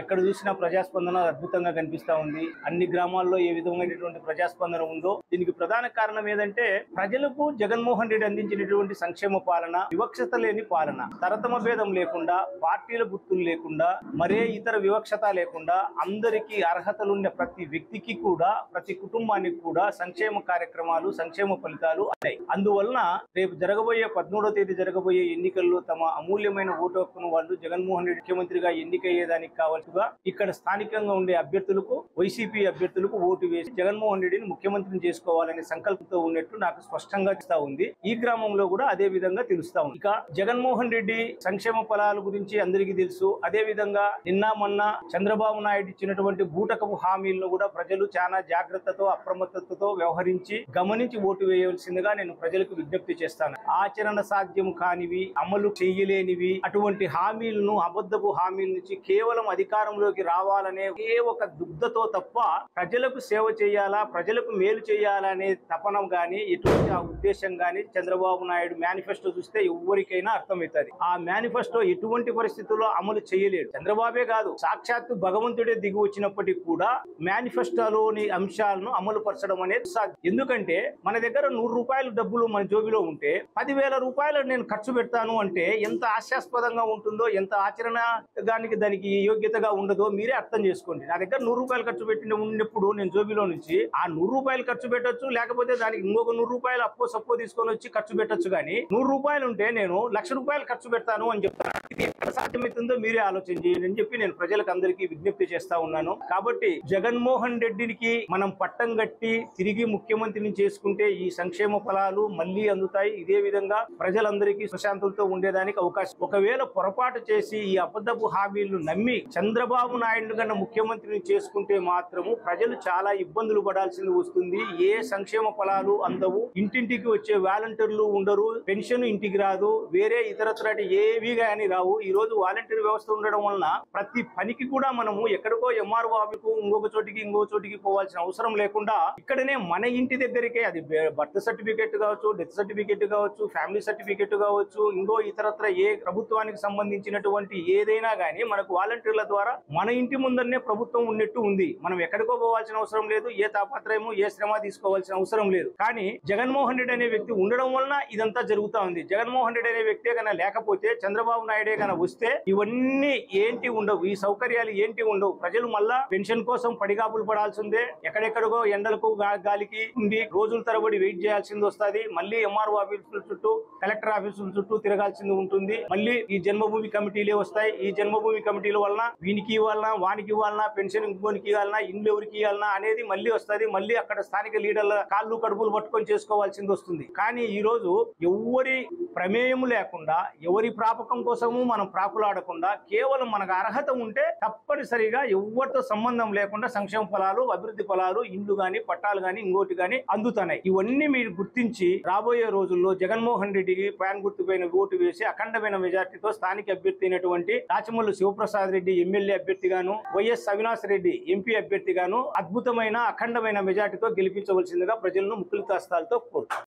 ఎక్కడ చూసినా ప్రజాస్పందన అద్భుతంగా కనిపిస్తా ఉంది. అన్ని గ్రామాల్లో ఏ విధమైనటువంటి ప్రజాస్పందన ఉందో దీనికి ప్రధాన కారణం ఏదంటే ప్రజలకు జగన్మోహన్ రెడ్డి అందించినటువంటి సంక్షేమ పాలన, వివక్షత లేని పాలన, తరతమ భేదం లేకుండా, పార్టీల గుర్తులు లేకుండా, మరే ఇతర వివక్షత లేకుండా అందరికీ అర్హతలున్న ప్రతి వ్యక్తికి కూడా, ప్రతి కుటుంబానికి కూడా సంక్షేమ కార్యక్రమాలు, సంక్షేమ ఫలితాలు అయ్యాయి. అందువలన రేపు జరగబోయే 13వ తేదీ జరగబోయే ఎన్నికల్లో తమ అమూల్యమైన ఓటు హక్కును వాళ్ళు జగన్మోహన్ రెడ్డి ముఖ్యమంత్రిగా ఎన్నికయ్యేదానికి కావాల్సిగా ఇక్కడ స్థానికంగా ఉండే అభ్యర్థులకు, వైసీపీ అభ్యర్థులకు ఓటు వేసి జగన్మోహన్ రెడ్డిని ముఖ్యమంత్రిని చేసుకోవాలనే సంకల్పంతో ఉన్నట్టు నాకు స్పష్టంగా ఉంది. ఈ గ్రామంలో కూడా అదే విధంగా తెలుస్తా ఉంది. ఇక జగన్మోహన్ రెడ్డి సంక్షేమ ఫలాల గురించి అందరికీ తెలుసు. అదే విధంగా నిన్న మొన్న చంద్రబాబు నాయుడు ఇచ్చినటువంటి బూటకపు హామీలను కూడా ప్రజలు చాలా జాగ్రత్తతో, అప్రమత్తతతో వ్యవహరించి గమనించి ఓటు వేయవలసిందిగా నేను ప్రజలకు విజ్ఞప్తి చేస్తాను. ఆచరణ సాధ్యం కానివి, అమలు చేయలేనివి అటువంటి హామీలను, అబద్ధపు హామీల నుంచి కేవలం అధికారంలోకి రావాలనే ఒక దుగ్ధతో తప్ప ప్రజలకు సేవ చేయాలా, ప్రజలకు మేలు చేయాలనే తపన గాని, ఎటువంటి ఆ ఉద్దేశం గాని చంద్రబాబు నాయుడు మేనిఫెస్టో చూస్తే ఎవరికైనా అర్థమవుతుంది. ఆ మేనిఫెస్టో ఎటువంటి పరిస్థితుల్లో అమలు చేయలేడు. చంద్రబాబే కాదు, సాక్షాత్తు భగవంతుడే దిగి వచ్చినప్పటికీ కూడా మేనిఫెస్టోలోని అంశాలను అమలు పరచడం అనేది సాధ్యం. ఎందుకంటే మన దగ్గర 100 రూపాయల డబ్బులు మన జోబిలో ఉంటే 10,000 రూపాయలు నేను ఖర్చు పెడతాను అంటే ఎంత హాస్యాస్పదంగా ఉంటుందో, ఎంత దానికి యోగ్యతగా ఉండదో మీరే అర్థం చేసుకోండి. నా దగ్గర 100 రూపాయలు ఖర్చు ఉన్నప్పుడు నేను జోబిలో నుంచి ఆ 100 రూపాయలు ఖర్చు పెట్టొచ్చు, లేకపోతే దానికి ఇంకొక 100 రూపాయలు సప్పో తీసుకొని వచ్చి ఖర్చు పెట్టొచ్చు. కానీ 100 రూపాయలు ఉంటే నేను 1,00,000 రూపాయలు ఖర్చు పెడతాను అని చెప్తాను. ఇది ఎక్కడ సాధ్యమవుతుందో మీరే ఆలోచన చేయండి అని చెప్పి నేను ప్రజలకు అందరికీ విజ్ఞప్తి చేస్తా ఉన్నాను. కాబట్టి జగన్మోహన్ రెడ్డికి మనం పట్టం కట్టి తిరిగి ముఖ్యమంత్రిని చేసుకుంటే ఈ సంక్షేమ ఫలాలు మళ్లీ అందుతాయి. ఇదే విధంగా ప్రజలందరికీ సుశాంతులతో ఉండేదానికి అవకాశం. ఒకవేళ పొరపాటు చేసి ఈ అబద్ధపు హామీలను నమ్మి చంద్రబాబు నాయుడు కన్నా ముఖ్యమంత్రిని చేసుకుంటే మాత్రము ప్రజలు చాలా ఇబ్బందులు పడాల్సింది వస్తుంది. ఏ సంక్షేమ ఫలాలు అందవు, ఇంటింటికి వచ్చే వాలంటీర్లు ఉండరు, పెన్షన్ ఇంటికి రాదు, వేరే ఇతరత్రాటి ఏవి గాని రావు. ఈ రోజు వాలంటీర్ వ్యవస్థ ఉండడం వలన ప్రతి పనికి కూడా మనము ఎక్కడికో ఎంఆర్ఓ ఆఫీసుకు ఇంకొక చోటికి పోవాల్సిన అవసరం లేకుండా ఇక్కడనే మన ఇంటి దగ్గరికే, అది బర్త్ సర్టిఫికేట్ కావచ్చు, డెత్ సర్టిఫికేట్ కావచ్చు, ఫ్యామిలీ సర్టిఫికేట్ కావచ్చు, ఇంకో ఇతరత్ర ఏ ప్రభుత్వానికి సంబంధించినటువంటి ఏదైనా గానీ మనకు వాలంటీర్ల ద్వారా మన ఇంటి ముందరనే ప్రభుత్వం ఉన్నట్టు ఉంది. మనం ఎక్కడికో పోవాల్సిన అవసరం లేదు, ఏ తాపత్రయము, ఏ శ్రమ తీసుకోవాల్సిన అవసరం లేదు. కానీ జగన్మోహన్ రెడ్డి అనే వ్యక్తి ఉండడం వలన ఇదంతా జరుగుతా ఉంది. జగన్మోహన్ రెడ్డి అనే వ్యక్తే కన్నా లేకపోతే, చంద్రబాబు నాయుడే కన్నా వస్తే ఇవన్నీ ఏంటి ఉండవు, ఈ సౌకర్యాలు ఏంటి ఉండవు. ప్రజలు మళ్ళా పెన్షన్ కోసం పడిగాపులు పడాల్సిందే, ఎక్కడెక్కడికో ఎండలకు గాలికి ఉండి రోజుల తరబడి వెయిట్ చేయాల్సింది వస్తుంది. మళ్ళీ ఎంఆర్ఓ ఆఫీసుల చుట్టూ, కలెక్టర్ ఆఫీసుల చుట్టూ తిరగాల్సింది ఉంటుంది. మళ్ళీ ఈ జన్మభూమి కమిటీలే వస్తాయి. ఈ జన్మభూమి కమిటీల వలన వీనికి ఇవ్వాలన్నా, వానికి ఇవ్వాలన్నా, పెన్షన్ ఇంకోనికి ఇవ్వాలన్నా, ఇండ్లు ఎవరికి ఇవ్వాలన్నా అనేది మళ్ళీ వస్తుంది. మళ్ళీ అక్కడ స్థానిక లీడర్ల కాళ్ళు కడుపులు పట్టుకొని చేసుకోవాల్సింది వస్తుంది. కానీ ఈ రోజు ఎవరి ప్రమేయం లేకుండా, ఎవరి ప్రాపకం కోసము మనం ప్రాకులాడకుండా, కేవలం మనకు అర్హత ఉంటే తప్పనిసరిగా ఎవరితో సంబంధం లేకుండా సంక్షేమ ఫలాలు, అభివృద్ధి ఫలాలు, ఇండ్లు గాని, పట్టాలు గాని, ఇంకోటి గాని అందుతున్నాయి. ఇవన్నీ మీరు గుర్తించి రాబోయే రోజుల్లో జగన్మోహన్ రెడ్డికి ప్యాన్ గుర్తుపైన ఓటు వేసి అఖండమైన మెజార్టీతో స్థానిక అభ్యర్థి అయినటువంటి రాచమల్లు శివప్రసాద్ రెడ్డి ఎమ్మెల్యే అభ్యర్థిగాను, వైఎస్ అవినాష్ రెడ్డి ఎంపీ అభ్యర్థిగాను అద్భుతమైన అఖండమైన మెజార్టీతో గెలిపించవలసిందిగా ప్రజలను ముక్కులితాస్తాలతో కోరుతారు.